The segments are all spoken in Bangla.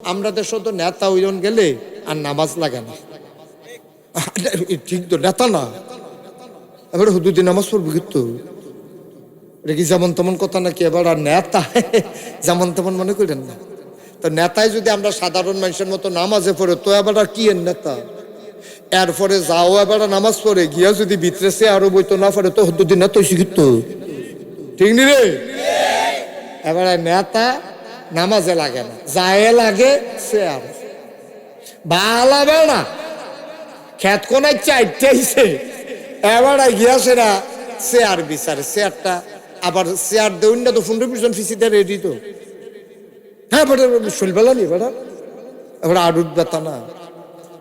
আমরা দেশ তো নেতা ওইজন গেলে আর নামাজ লাগে না। ঠিক তো নেতা না, এবার হুদুদি নামাজ পড়বো কিন্তু এটা কি যেমন তেমন কথা নাকি? এবার আর নেতা যেমন তেমন মনে করেন না। তো নেতায় যদি আমরা সাধারণ মানুষের মতো নামাজে পড়ে তো এবার আর কি এর নেতা? এরপরে যাও এবার নামাজ পড়ে গিয়া যদি ভিতরে সে আরো বইতো না পারে তো হুদুদি নেতা শিখিত, ঠিক নি রে? এবার নেতা নামাজে লাগে না, যায় লাগে সে আর ভালা বেড়া খেত কোনায় চাইতেছে এবার গিয়াছে না চেয়ার বিচারে চেয়ারটা আবার চেয়ার দেউন না তো 15% ফিসিতে রেডি তো। হ্যাঁ বেটা শৈলবেলা নি বেটা এবার আডুত ব্যথা না,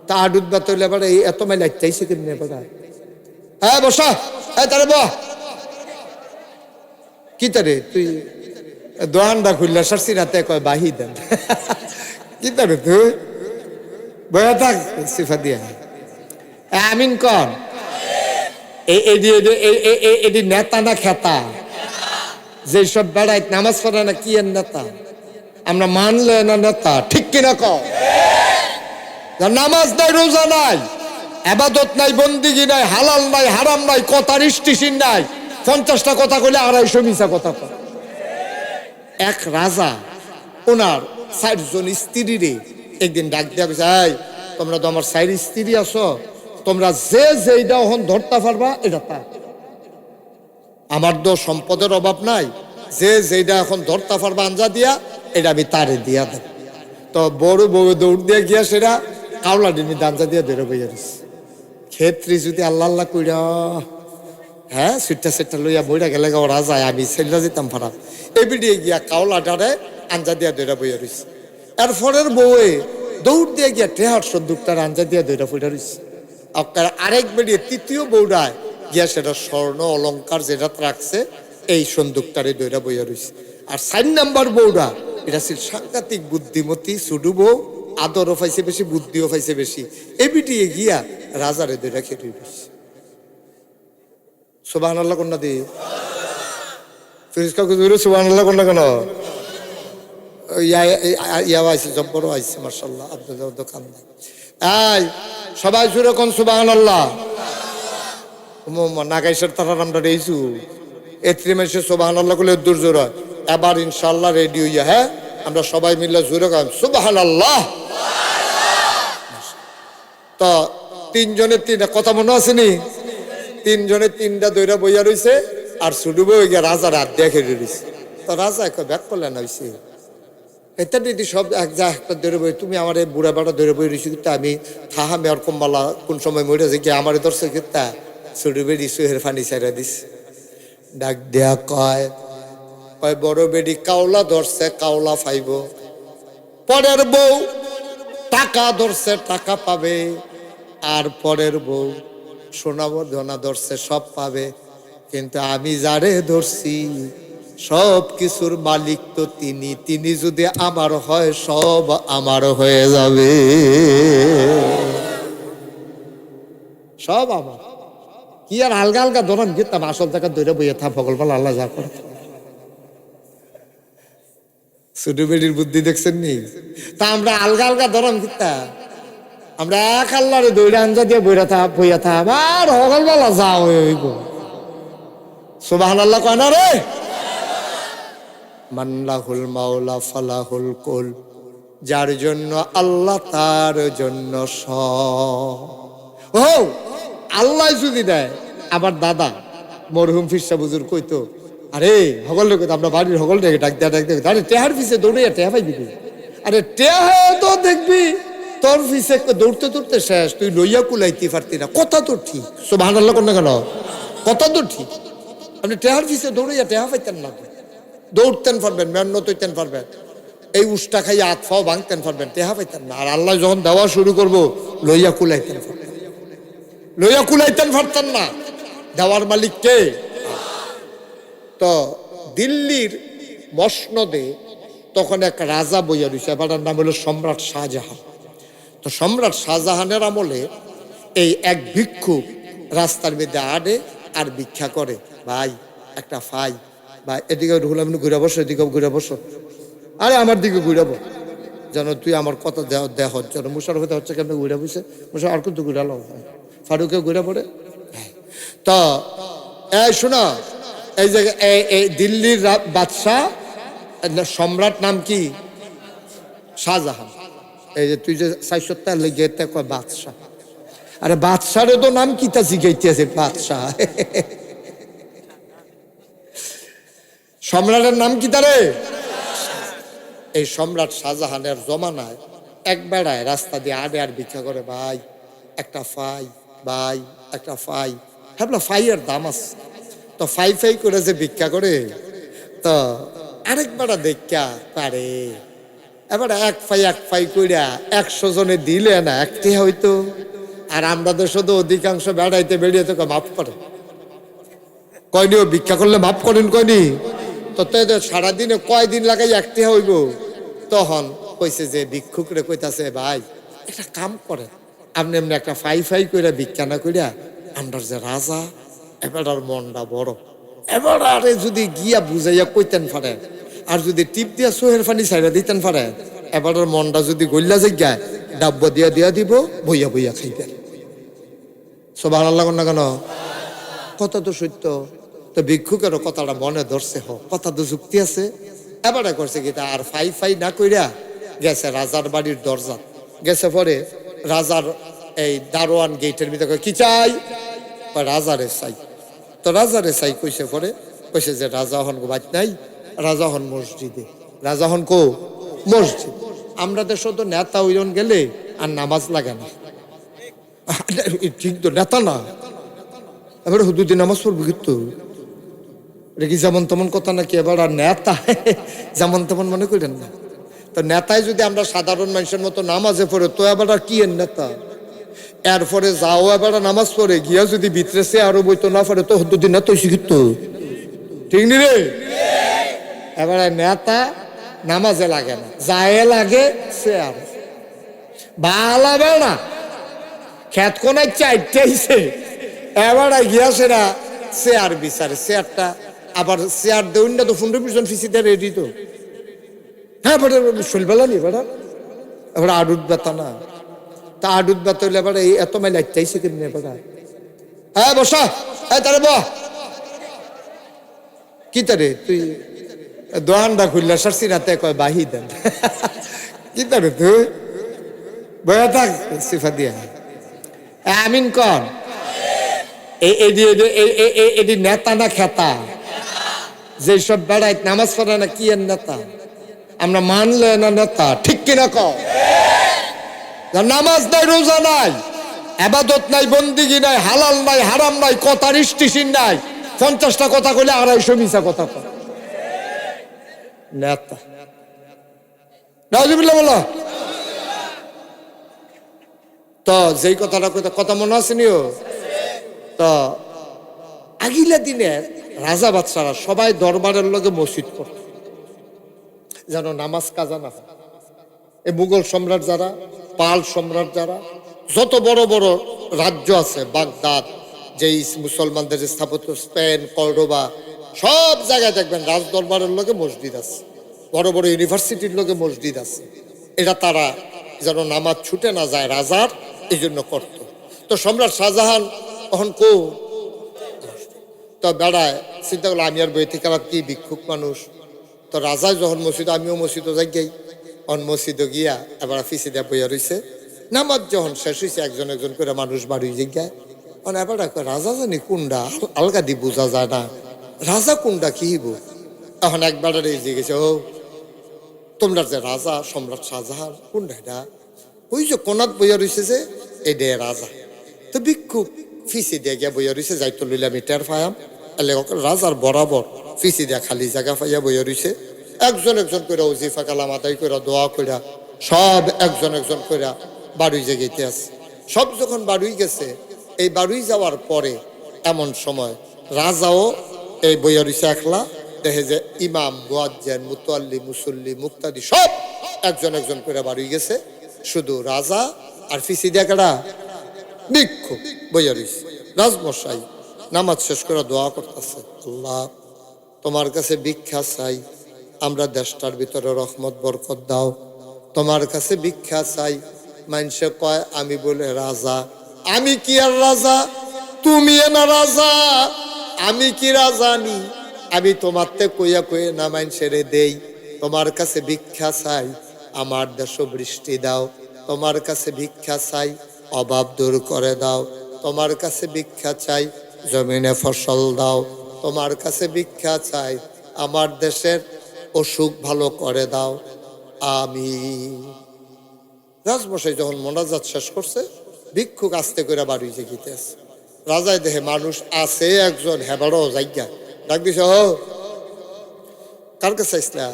তা আডুত ব্যথা হইলে এবার এই এত মাইল চাইছে কেমনি বেটা? হ্যাঁ বসা, হ্যাঁ তারে বহ কি তারে তুই দোয়ানটা খুললে সারছি রাতে কয় বাহি দেন কি তারে তুই বয়া থাক সিফা দিয়া আমিন কন। এটি নেতা না খেতা? যেসব বেড়ায় নামাজ পড়ে না কি এর নেতা? আমরা মানলে না নেতা, ঠিক কিনা কও? নামাজ নাই, রোজা নাই, আবাদত নাই, বন্দিগি নাই, হালাল নাই, হারাম নাই, কথার স্টেশন নাই, 50টা কথা কইলে 250 মিছা কথা কয়। এক রাজা ওনার 4 জন স্ত্রীরে একদিন ডাক দিয়া কইছে, এই তোমরা তো আমার 4 স্ত্রী আছো, তোমরা যে যেইটা এখন ধরতে পারবা এটা তা, আমার তো সম্পদের অভাব নাই, যে যেইটা এখন ধরতে পারবা আঞ্জা দিয়া এটা আমি তারে দিয়া দেব। তো বড় বউ দৌড় দিয়ে গিয়া সেটা কাউলা ডিনি দাঞ্জা দিয়ে ধরে বইয়া দিস ক্ষেত্রে যদি আল্লাহ আল্লাহ কইরা হ্যাঁ সুইটটা সেটটা লইয়া বইরা গেলে ওরা যায়, আমি সেটা যেতাম ফারাপ এবিডিয়ে গিয়া কাউলাটারে আঞ্জা দিয়া ধরে বইয়া রইস। এরপরের বউয়ে দৌড় দিয়ে গিয়া টেহার সন্দুকটার আঞ্জা দিয়া ধরে বইয়া রইস। আরেক বেরিয়ে তৃতীয় বউডায় গিয়া সেটা স্বর্ণ অলংকার যেটা রাখছে এই সন্দুকটারে দইরা বইয়া রইছে। আর 4 নাম্বার বউডা এটা ছিল সাংঘাতিক বুদ্ধিমতী ছুডু বউ, আদরও পাইছে বেশি, বুদ্ধিও পাইছে বেশি, এবিটিয়ে গিয়া রাজারে দইরা খেতে রইছে। সুবহানাল্লাহ কন্যা দি ফিরিস কাকু জুড়ে সুবহানাল্লাহ কন্যা কেন ইয়া আইছে জব্বর আইছে মাশাআল্লাহ আপনাদের দোকানদার। এই সবাই জুড়ে কোন সুবহানাল্লাহ। নাগাইশের তারার আমরা রেইছু এত্রি মাসে সুবহানাল্লাহ কইলে দূর জোর হয়। এবার ইনশাআল্লাহ রেডি হইয়া হ্যাঁ আমরা সবাই মিলে জোরে গান সুবহানাল্লাহ। তো 3 জনের 3টা কথা মনে আছে নি? 3 জনের 3টা দইরা বইয়া রইছে আর ছুটু বই গিয়া রাজার হাত দিয়ে খেলে রইছে। তো রাজা কয় ব্যাক করলেন হইছে এটা দিদি সব এক যা একটা ধরে বই, তুমি আমার এই বুড়া বেড়া ধরে বই রইছি কিন্তু আমি থাহা মেয়র কম্বালা কোন সময় মরে যে কি আমার দর্শক কিতা ছুটু বেড়ি সুহের ফানি ছাইরা দিস। ডাক দেয়া কয় কয় বড় বেডি কাউলা ধরছে কাউলা পাইব, পরের বউ টাকা ধরছে টাকা পাবে, আর পরের বউ সোনাবো ধনা ধরছে সব পাবে, কিন্তু আমি যারে ধরছি সব কিছুর মালিক তো তিনি, তিনি যদি আমার হয় সব আমার হয়ে যাবে, সব আমার। কি আর আলগা আলগা ধরান গেতাম আসল জায়গা ধরে বইয়ে থা ভগলপাল আল্লাহ যা করে। ছোট বেডির বুদ্ধি দেখছেন নি? তা আমরা আলগা আলগা ধরান গিতা আমরা এক আল্লাহরে দইরা আঞ্জা দিয়ে বইরা থা বইয়া থা আর ভগলপালা যাও হইব। সুবহানাল্লাহ কয় না রে? মান্লাহুল মাওলা ফালাহুল কুল, যার জন্য আল্লাহ তার জন্য সব। ও আল্লাহ যদি দেয়। আমার দাদা মরহুম ফিরসা বুজুর কইতো, আরে হগল রে কইতো আমরা বাড়ির হগল রে ডাক দেয়া আরে টেহার পিছে দৌড়ে টেহা পাইবি, আরে টেহা তো দেখবি তোর পিছে দৌড়তে দৌড়তে শেষ, তুই লইয়া কুলাইতে পারতি না। কথা তো ঠিক, সুবহানাল্লাহ কোন কেন কথা তো ঠিক। আপনি টেহার পিছে দৌড়াইয়া টেহা পাইতেন না, দৌড়তেন পারবেন, মেহনত হইতেন পারবেন, এই উষ্টা খাইয়া হাত ফাও ভাঙতেন পারবেন, টেহা পাইতেন না। আর আল্লাহ যখন দেওয়া শুরু করবো লইয়া কুলাইতেন পারবেন, লইয়া কুলাইতেন পারতেন না। দেওয়ার মালিক কে? তো দিল্লির মসনদে তখন এক রাজা বইয়া রয়েছে, এবার নাম হলো সম্রাট শাহজাহান। তো সম্রাট শাহজাহানের আমলে এই এক ভিক্ষুক রাস্তার মধ্যে আড়ে আর ভিক্ষা করে, ভাই একটা ফাই বা এদিকে রুহুল আমিন ঘুরে বসো, এদিকে ঘুরে বসো, আরে আমার দিকে ঘুরে বসো, যেন তুই আমার কথা দেহ যেন মুশারফ হচ্ছে কেন ঘুরে বুঝছে মুশারফ আর কিন্তু ঘুরালো ফারুকে ঘুরে পড়ে। তো এই শোনা, এই যে এই দিল্লির বাদশাহ সম্রাট নাম কি? শাহজাহান। এই যে তুই যে ৬৭ লেগে কয় বাদশাহ, আরে বাদশারে তো নাম কি তা জিগাইতেছে বাদশাহ। সম্রাটের নাম কি তারে? এই সম্রাট শাহজাহানের জমানায় এক বেড়ায় রাস্তা দিয়ে আড়ে আর ভিক্ষা করে, ভাই একটা ফাই, ভাই একটা ফাই। হ্যাঁ ফাইয়ের দাম আছে, তো ফাই ফাই করে যে ভিক্ষা করে, তো আরেক বেড়া দেখা পারে এবার এক ফাই কইরা ১০০ জনে দিলে না একটি হয়তো। আর আমরা তো শুধু অধিকাংশ বেড়াইতে বেরিয়ে তোকে মাফ করে কয়নি, ও ভিক্ষা করলে মাফ করেন কয়নি। তো সারাদিনে কয়দিন লাগাই একটি হইব। তখন কইছে যে ভিক্ষুকরে কইতাছে, ভাই একটা কাম করে, আপনি এমনি একটা ফাই ফাই করে ভিক্ষা না কইরা আমরা যে রাজা এবার আর মনটা বড়, এবার আরে যদি গিয়া বুঝাইয়া কইতেন পারে, আর যদি টিপ দিয়া সোহের পানি ছাইড়া দিতেন পারে, এবার আর মনটা যদি গল্লা জায়গায় ডাব্য দিয়া দিয়া দিব, বইয়া বইয়া খাইবেন। সুবহানাল্লাহ না কেন? কথা তো সত্য। তো ভিক্ষুকেরও কথাটা মনে ধরছে, কথা তো যুক্তি আছে। এবারে করছে কি, আর ফাই ফাই না কইরা গেছে রাজার বাড়ির দরজা গেছে। পরে রাজার এই দারোয়ান গেটের ভিতরে কি চাই? রাজারে চাই। তো রাজারে চাই কইছে। পরে কইছে যে রাজা হন বাদ নাই, রাজা হন মসজিদে। রাজা হন কো? মসজিদ। আমরা দেশ তো নেতা ওইজন গেলে আর নামাজ লাগে না, ঠিক তো নেতা না, এবার হুদুদি নামাজ পড়বো কিন্তু এটা কি যেমন তেমন কথা নাকি? এবার আর নেতা যেমন তেমন মনে করেন না। তো নেতায় যদি আমরা সাধারণ মানুষের মতো নামাজে পড়ে, তো এবার আর কি এর নেতা? এরপরে যাও এবার নামাজ পড়ে গিয়া যদি ভিতরে সে আরো বইতো না পারে, তো হুদুদি নেতা শিখিত, ঠিক নি রে? এবার নেতা নামাজে লাগে না, যায় লাগে সে আর বালা বেড়া খেত কোনায় চাইতেছে। এবার গিয়াছে না চেয়ার বিচারে, চেয়ারটা আবার চেয়ার দেউন না তো 15-20 জন ফিসি দেয় রেডি তো। হ্যাঁ বেটা শৈলবেলা নি বেটা, এবার আডুত ব্যথা না, তা আডুত ব্যথা হইলে এবার এই এত মাইল চাইছে কেমনি বেটা? হ্যাঁ বসা, হ্যাঁ তারে বহ কি তারে তুই দোয়ানটা খুললে সারছি রাতে কয় বাহি দেন কি তারে তুই বয়া থাক সিফা দিয়া আমিন কর। এটি নেতা না খেতা? যেসব বেড়াই নামাজ পড়ে না কি এর নেতা? আমরা মানলে না নেতা, ঠিক কিনা কও? নামাজ নাই, রোজা নাই, আবাদত নাই, বন্দিগি নাই, হালাল নাই, হারাম নাই, কথার স্টেশন নাই, 50টা কথা কইলে 250 মিছা কথা কয় নেতা। নাউজুবিল্লাহ বলো। তো যেই কথাটা কথা মনে আছে নিও। তো আগিলা দিনের রাজা বাদশারা সবাই দরবারের লগে মসজিদ করত যেন নামাজ কাজা না হয়। এই মুঘল সম্রাট যারা, পাল সম্রাট যারা, যত বড় বড় রাজ্য আছে, বাগদাদ, যে মুসলমানদের স্থাপত্য, স্পেন, কর্ডোবা, সব জায়গায় দেখবেন রাজ দরবারের লগে মসজিদ আছে, বড় বড় ইউনিভার্সিটির লগে মসজিদ আছে। এটা তারা যেন নামাজ ছুটে না যায় রাজার, এই জন্য করত। তো সম্রাট শাহজাহান তখন কো তো বেড়ায় চিন্তা করলো, আমি আর বই থেকে আবার কি ভিক্ষুক মানুষ। তো রাজা যখন মসজিদ, আমিও মসজিদও যাই গাই, অন মসজিদও গিয়া এবার ফিসে দেয়া বইয়া রয়েছে। নামাজ যখন শেষ হয়েছে, একজন একজন করে মানুষ বাড়ি জিজ্ঞায়, এবার রাজা জানি কোনটা আলগা দি বোঝা যায় না, রাজা কোনটা কি হইব। এখন একবার জিজ্ঞেস, ও তোমরা যে রাজা সম্রাট শাহজাহান কোনটা? এটা ওই যে কোনাত বইয়া রয়েছে যে এটা রাজা। তো ভিক্ষুক ফিসি দিয়ে গিয়া বইয়া রয়েছে, যাইতো লইলাম টের ফায়াম রাজার বরাবর ফিসি দিয়া খালি জায়গা পাইয়া বইয়া রয়েছে। একজন একজন করে ওজিফা কালাম আদায় করে দোয়া কইরা সব একজন একজন করে বাড়ি জেগেতে আছে। সব যখন বাড়ি গেছে, এই বাড়ি যাওয়ার পরে এমন সময় রাজাও এই বইয়া রয়েছে একলা, দেখে যে ইমাম, মুয়াজ্জিন, মুতাল্লি, মুসল্লি, মুক্তাদি সব একজন একজন করে বাড়ি গেছে। শুধু রাজা আর ফিসি দিয়া কাটা ভিক্ষুক বইয়া রয়েছে। রাজমশাই নামাজ শেষ করে দোয়া করতেছে, আল্লাহ তোমার কাছে ভিক্ষা চাই, আমরা দেশটার ভিতরে রহমত বরকত দাও, তোমার কাছে ভিক্ষা চাই। মানুষে কয় আমি বলে রাজা। আমি কি আর রাজা? তুমি না রাজা, আমি কি রাজা নি? আমি তোমার তে কইয়া কইয়া না মানুষেরে দেই। তোমার কাছে ভিক্ষা চাই, আমার দেশ বৃষ্টি দাও। তোমার কাছে ভিক্ষা চাই, অভাব দূর করে দাও। তোমার কাছে ভিক্ষা চাই, জমিনে ফসল দাও। তোমার কাছে ভিক্ষা চাই, আমার দেশের অসুখ ভালো করে দাও। আমি রাজমশাই যখন মোনাজাত শেষ করছে, ভিক্ষুক আস্তে করে বাড়ি যে গিতেছে। রাজায় দেখে মানুষ আছে একজন, হেবারও জায়গা ডাক দিছে, ও কার কাছে আইসলা?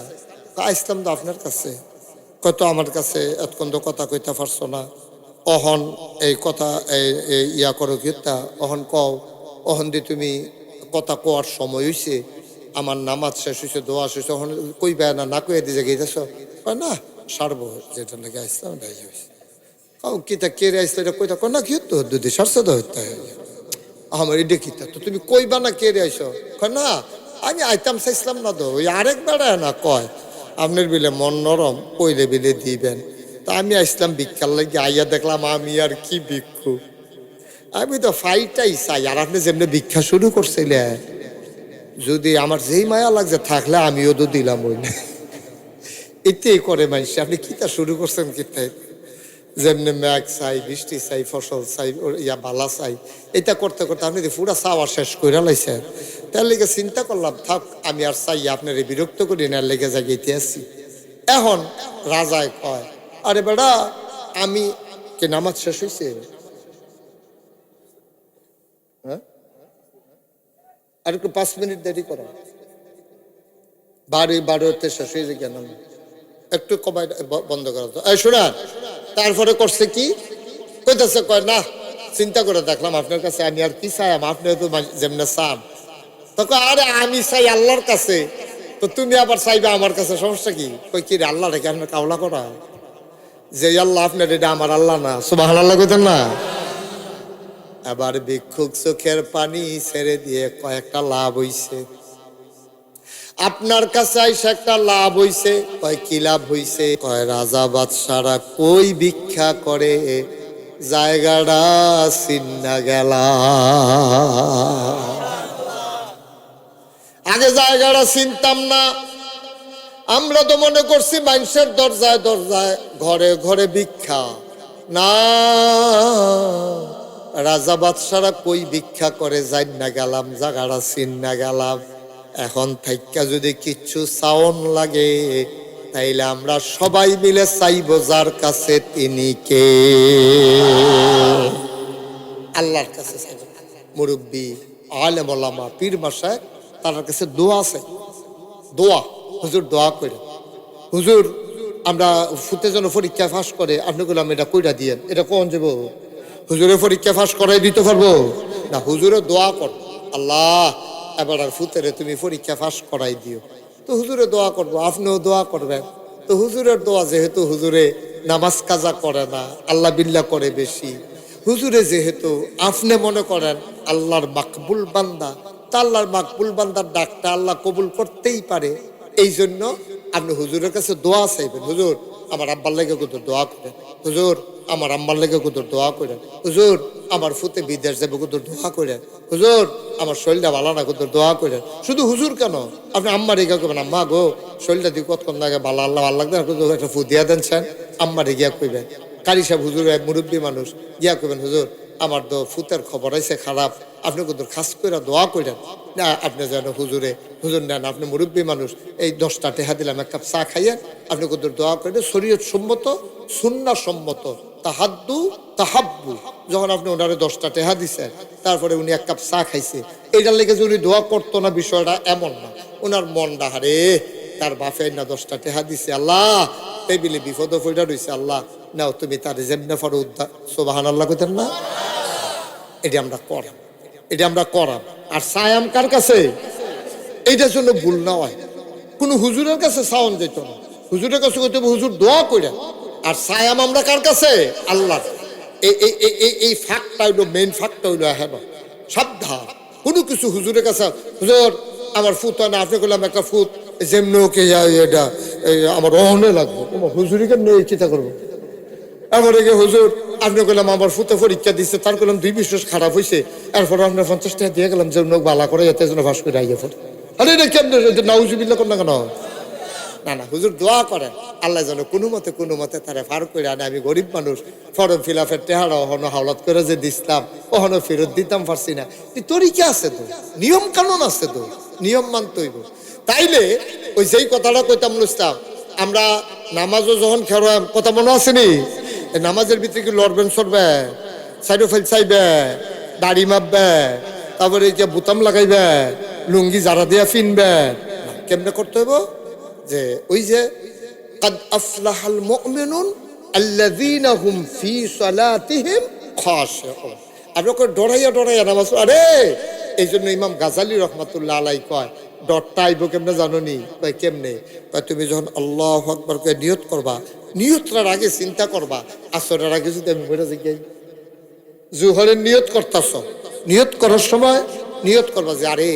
আইসলাম তো আপনার কাছে। কত আমার কাছে এতক্ষণ তো কথা কইতে পারছো না, অহন এই কথা ইয়া করো কিতা, অহন কও। অহন দিয়ে তুমি কথা কোয়ার সময় হইছে, আমার নামাজ শেষ হয়েছে, দোয়া শেষ, অহন কইবে না, না কইয়া দিয়ে গেছ না সারবো, যেটা লেগে আসলাম হয়েছে। কিতা কেড়ে আসলে এটা কইতা না কি হতো দুদি সারছে তো হইতে আমার এটা কিতা তো তুমি কইবা না কেড়ে আইসো? না আমি আইতাম চাইছিলাম না তো, ওই আরেক বেড়ায় না কয় আপনার বিলে মন নরম, কইলে বিলে দিবেন। তা আমি আসলাম ভিক্ষার লাগে, আইয়া দেখলাম আমি আর কি ভিক্ষু, আমি তো ফাইটাই চাই। আর আপনি যেমনি ভিক্ষা শুরু করছিলেন, যদি আমার যেই মায়া লাগছে থাকলে আমিও তো দিলাম ওই না, এতেই করে মানুষ। আপনি কিতা শুরু করছেন কিতাই, যেমনি ম্যাগ চাই, বৃষ্টি চাই, ফসল চাই, ইয়া বালা চাই, এটা করতে করতে আপনি পুরা চাওয়া শেষ করে লাইছেন। তার লেগে চিন্তা করলাম থাক আমি আর চাই আপনার বিরক্ত করি না, লেগে জাগিতে আসি। এখন রাজায় কয়, আরে বেড়া আমি কে নামাজ শেষ হয়েছে? হ্যাঁ আর একটু 5 মিনিট দেরি করো, 12:12 শেষ হয়ে যায় কেন, একটু কমাই বন্ধ করা তো। এই শোনা, তারপরে করছে কি কইতেছে, কয় না চিন্তা করে দেখলাম আপনার কাছে আমি আর কি চাই, আপনি তো যেমনে চান। তখন আরে আমি চাই আল্লাহর কাছে, তো তুমি আবার চাইবে আমার কাছে, সমস্যা কি? কই কি রে, আল্লাহ রেখে আপনার কাওলা করা, যে আল্লাহ আপনার এটা আমার আল্লাহ না? সুবহানাল্লাহ কইতেন না? আবার ভিক্ষুক চোখের পানি ছেড়ে দিয়ে কয়েকটা লাভ হইছে, আপনার কাছে আইসা একটা লাভ হইছে। কয় কি লাভ হইছে? কয় রাজা বাদশারা কই ভিক্ষা করে জায়গাটা চিন্না গেলা। আগে জায়গাটা চিনতাম না, আমরা তো মনে করছি মানুষের দরজায় দরজায় ঘরে ঘরে ভিক্ষা। না, রাজা বাদশারা কই ভিক্ষা করে যাই না গেলাম, জায়গাটা চিন্না গেলাম। এখন থাইকা যদি কিচ্ছু চাওন লাগে, তাইলে আমরা সবাই মিলে চাইব যার কাছে তিনি কে, আল্লাহর কাছে চাইব। মুরব্বী, আলেম ওলামা, পীর মাশায়েখ, তার কাছে দোয়া আছে। দোয়া হুজুর দোয়া করে, হুজুর আমরা ফুতে যেন পরীক্ষা ফাঁস করে, আপনি বললাম এটা কইরা দিয়েন, এটা কোন যাব? হুজুরের পরীক্ষা ফাঁস করাই দিতে পারবো না, হুজুরে দোয়া কর, আল্লাহ এবার আর ফুতেরে তুমি পরীক্ষা ফাঁস করাই দিও। তো হুজুরে দোয়া করবো, আপনিও দোয়া করবেন। তো হুজুরের দোয়া যেহেতু হুজুরে নামাজ কাজা করে না, আল্লাহ বিল্লাহ করে বেশি, হুজুরে যেহেতু আপনি মনে করেন আল্লাহর মাকবুল বান্দা, তা আল্লাহর মাকবুল বান্দার ডাকটা আল্লাহ কবুল করতেই পারে। এই জন্য আপনি হুজুরের কাছে দোয়া চাইবেন, হুজুর আমার আব্বার লেগে কত দোয়া করেন, হুজুর আমার আম্মার লেগে কত দোয়া করেন, হুজুর আমার ফুতে বিদেশ যাবে কত দোয়া করেন, হুজুর আমার শরীরটা ভালো না কত দোয়া করেন। শুধু হুজুর কেন, আপনি আম্মার রেগা করবেন, আম্মা গো শরীরটা দিয়ে কতক্ষণ লাগে ভালো, আল্লাহ ভালো লাগবে একটা ফু দিয়া দেনছেন, আম্মারে গিয়া কইবেন। কারি সাহেব হুজুর এক মুরব্বী মানুষ, গিয়া কইবেন হুজুর আমার তো ফুতের খবর আছে খারাপ, আপনি কত খাস করে দোয়া করেন না, আপনি যেন হুজুরে হুজুর নেন, আপনি মুরব্বী মানুষ, এই 10টা টেহা দিলাম, এক কাপ চা খাইয়েন, আপনি কত দোয়া করেন, শরীয়ত সম্মত সুন্নাহ সম্মত, তাহাদ্দু তাহাব্বু। যখন আপনি ওনারে 10টা টেহা দিছেন, তারপরে উনি এক কাপ চা খাইছে, এইটার লেগে যে উনি দোয়া করতো না বিষয়টা এমন না, ওনার মনটা হারে তার বাপে না 10টা টেহা দিছে, আল্লাহ টেবিলে বিপদ পড়া রয়েছে, আল্লাহ নাও তুমি তার যেমনে পারো উদ্ধার। সুবহানাল্লাহ কইতেন না? এটা আমরা করাম, এটা আমরা করাম। আর সায়াম কার কাছে? এইটার জন্য ভুল না হয়, কোনো হুজুরের কাছে সাওন যেত না, হুজুরের কাছে কইতে হুজুর দোয়া করে। আর সায়াম আমরা কার কাছে? আল্লাহ। এই ফাঁকটা হইলো মেইন, ফাঁকটা হইলো হ্যাঁ সাবধান, কোনো কিছু হুজুরের কাছে, হুজুর আমার ফুত হয় না, আপনি করলাম একটা ফুত যেমনি ওকে এটা আমার অহনে লাগবো, হুজুরিকে নিয়ে চিন্তা করবো। এরপরে গিয়ে হুজুর আপনি কইলাম আমার ফুতে পরীক্ষা দিচ্ছে, তার কইলাম 2 বিশ্বাস খারাপ হয়েছে, এরপরে আমরা 50 টাকা দিয়ে গেলাম যেমন বালা করে এতে যেন ভাস করে আইয়া পড়ে। আরে এটা কেমন নাউজুবিল্লাহ কোন না কেন? না না, হুজুর দোয়া করেন আল্লাহ যেন কোনো মতে তারা ফার করে আনে। আমি গরিব মানুষ, ফর্ম ফিল আপের টেহারা অহনো হাওলাত করে যে দিছিলাম অহনো ফেরত দিতাম পারছি না। তরিকা আছে তো, নিয়ম কানুন আছে তো, নিয়ম মানতে হইব। তাইলে ওই যেই কথাটা কইতাম লুস্তাম, আমরা নামাজও যখন খেরোয়াম, কথা মনে আসেনি? নামাজের ভিতরে কি লড়বেন সরবে, সাইডো ফাইল চাইবে, দাড়ি মাপবে, তারপরে এই যে বুতাম লাগাইবে, লুঙ্গি জারা দিয়া ফিনবে, কেমনে করতে হইব? যে ওই যে কাদ আফলাহাল মুমিনুন আল্লাযীনা হুম ফি সালাতিহিম খাশিউন, আপনাকে ডরাইয়া নামাজ। আরে এই জন্য ইমাম গাজালি রহমাতুল্লাহ আলাই কয় ডরটা আইব কেমনে জানোনি? কয় কেমনে? কয় তুমি যখন আল্লাহু আকবার কে নিয়ত করবা, নিয়তটার আগে চিন্তা করবা আসরের আগে যদি আমি বলে যাই জুহরের নিয়ত করতেছ, নিয়ত করার সময় নিয়ত করবা যে আরে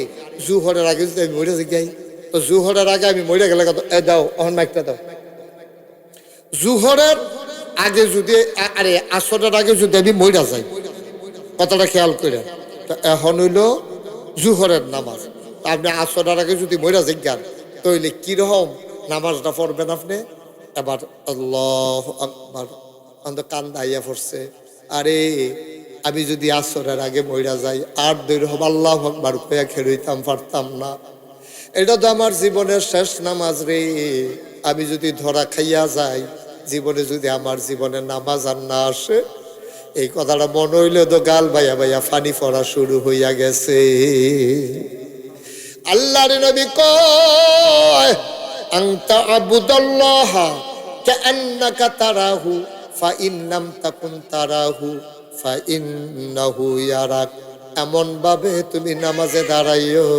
জুহরের আগে যদি আমি মরে যাই, তো জুহরের আগে আমি মরে গেলে দাও অহন মাইকটা দাও। জুহরের আগে যদি আরে আসরের আগে যদি আমি মরে যাই, কথাটা খেয়াল করে, তো এখন হইল জুহরের নামাজ। আপনি আসরের আগে যদি মরে যান তাহলে কিরকম নামাজটা পড়বেন আপনি? এবার আল্লাহু আকবার কান্দাইয়া পড়ছে, আরে আমি যদি আসরের আগে মইরা যাই আর দৈরহম আল্লাহু আকবার কইয়া খেরইতাম পারতাম না। এটা তো আমার জীবনের শেষ নামাজ রে। আমি যদি ধরা খাইয়া যাই জীবনে, যদি আমার জীবনে নামাজ আর না আসে, এই কথাটা মনে হইলে তো গাল বাইয়া বাইয়া ফানি পড়া শুরু হইয়া গেছে। আল্লাহর নবী কয় আনতা আবুদাল্লাহ কাআন্নাকা তারাহু ফাইন লাম তাকুন তারাহু ফাইন্নাহু ইয়ারাক। এমন ভাবে তুমি নামাজে দাঁড়াইও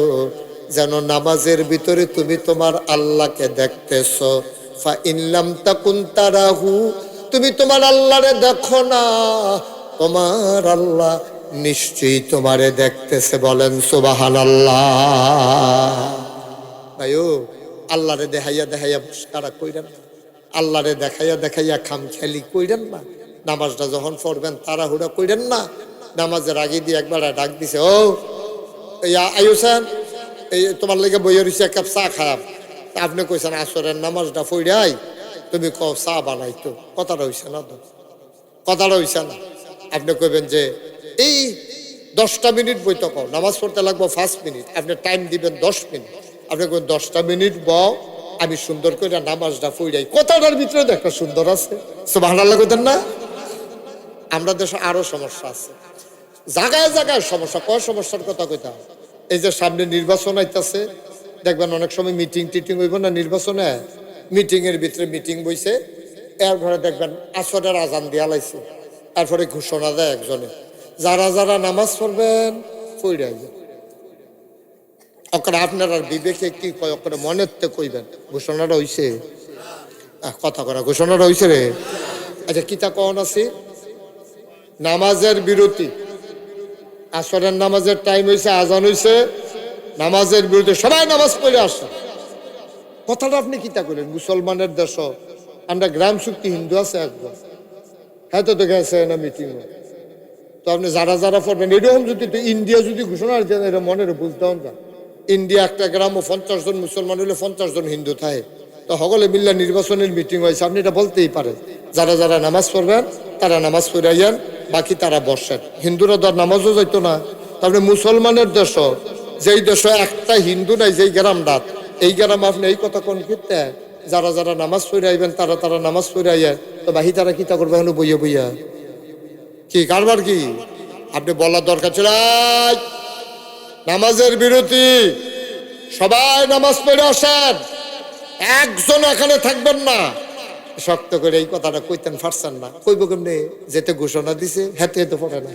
যেন নামাজের ভিতরে তুমি তোমার আল্লাহকে দেখতেছো। ফাইন লাম তাকুন তারাহু, তুমি তোমার আল্লাহরে দেখো না, তোমার আল্লাহ নিশ্চয়ই তোমারে দেখতেছে। বলেন সুবহানাল্লাহ। ভাইও আল্লাহরে দেখাইয়া মুস্কারা কইরেন না, আল্লাহরে দেখাইয়া খামখেয়ালি কইরেন না। নামাজটা যখন পড়বেন তাড়াহুড়া কইরেন না। নামাজের আগে দিয়ে একবার ডাক দিছে, ও আয়ুসান, এই তোমার লেগে বইয়ের রয়েছে এক কাপ চা খারাপ। আপনি কইছেন আসরের নামাজটা পড়াই, তুমি কও চা বানাইতো। কথাটা হইছে না তো, কথাটা হইছে না। আপনি কইবেন যে এই 10টা মিনিট বই তো কও, নামাজ পড়তে লাগবো 5 মিনিট, আপনি টাইম দিবেন 10 মিনিট। আপনি কইবেন 10টা মিনিট বও, আমি সুন্দর করে নামাজটা পড়াই। কথাটার ভিতরে তো একটা সুন্দর আছে। সুবহানাল্লাহ কইতেন না? আমরা দেশে আরো সমস্যা আছে, জায়গায় জায়গায় সমস্যা। কয় সমস্যার কথা কইতাম? এই যে সামনে নির্বাচন আইতাছে, দেখবেন অনেক সময় মিটিং টিটিং হইব না, নির্বাচনে মিটিং এর ভিতরে মিটিং বইছে, এরপরে দেখবেন আসরের আজান দিয়া লাইছে, তারপরে ঘোষণা দেয় একজনে, যারা যারা নামাজ পড়বেন পড়াই। ওখানে আপনার আর বিবেকে কি কয়, ওখানে মনের তে কইবেন ঘোষণাটা হইছে, কথা করা ঘোষণাটা হইছে রে। আচ্ছা কিতা কন আছে, নামাজের বিরতি, আসরের নামাজের টাইম হয়েছে, আজান হয়েছে, নামাজের বিরুদ্ধে সবাই নামাজ পড়ে আসে। কথাটা আপনি কিতা করেন? মুসলমানের দেশ, আমরা গ্রাম চুক্তি হিন্দু আছে একদম, হ্যাঁ তো গেছে না মিটিং। তো আপনি যারা যারা পড়বেন এরকম যদি ইন্ডিয়া যদি ঘোষণা দেন, এটা মনের বুঝতেও না। ইন্ডিয়া একটা গ্রামও 50 জন মুসলমান হলে 50 জন হিন্দু থাকে, তো সকলে মিল্লা নির্বাচনের মিটিং হয়েছে। আপনি এটা বলতেই পারেন যারা যারা নামাজ পড়বেন তারা নামাজ পড়াইয়েন, বাকি তারা বসেন। হিন্দুরা তো আর নামাজও যাইতো না। তারপরে মুসলমানের দেশ, যেই দেশে একটা হিন্দু নাই, যেই গ্রামটা, এই গ্রাম আপনি এই কথা কোন ক্ষেত্রে যারা যারা নামাজ পড়াইবেন তারা তারা নামাজ পড়াইয়েন, তো বাকি তারা কিতা করবে এখন বইয়া বইয়া? কি কারবার কি? আপনি বলার দরকার ছিল নামাজের বিরতি, সবাই নামাজ পড়ে আসেন, একজন এখানে থাকবেন না। শক্ত করে এই কথাটা কইতেন পারছেন না, কইব কেমনে? যেতে ঘোষণা দিছে হেতে হেতে পড়ে না,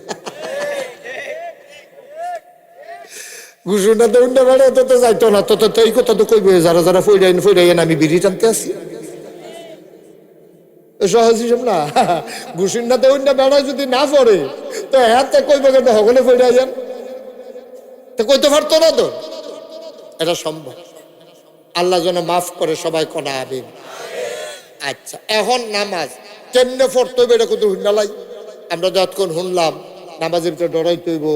ঘোষণা দেবেন না বেড়ে তো যাইতো না, তো এই কথা তো কইব যারা যারা ফইরাইন আমি বিড়ি টানতে আসি। সহজ হিসেব না, ঘোষণা দেবেন না বেড়ায় যদি না পড়ে তো হাতে কইব কেন সকলে ফইরাইন, তো কইতে পারতো না তো। এটা সম্ভব। আল্লাহ যেন মাফ করে, সবাই কনা আমিন। আচ্ছা, এখন নামাজ কেমনে পড়তে হইবে এটা কিন্তু হুন্ডালাই। আমরা যতক্ষণ শুনলাম নামাজের ভিতরে ডরাইতে হইব,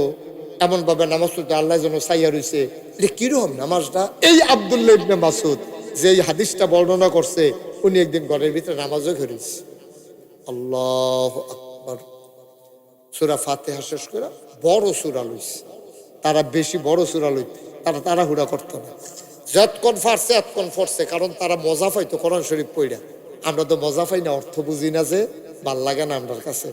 এমন ভাবে নামাজ পড়তে আল্লাহ যেন চাইয়া রইছে। এটা কিরকম নামাজটা? এই আব্দুল্লাহ ইবনে মাসউদ যে এই হাদিসটা বর্ণনা করছে, উনি একদিন ঘরের ভিতরে নামাজও করেছে। আল্লাহু আকবার। সূরা ফাতিহা শেষ করে বড় সূরা লইছে। তারা বেশি বড় সূরা লইত, তারা তাড়াহুড়া করতো না, যতক্ষণ ফারছে এতক্ষণ পড়ছে, কারণ তারা মজা পাইতো কোরআন শরীফ পড়া। আমরা তো মজা পাই না, অর্থ বুঝি না, যে ভাল লাগে না আমার কাছে।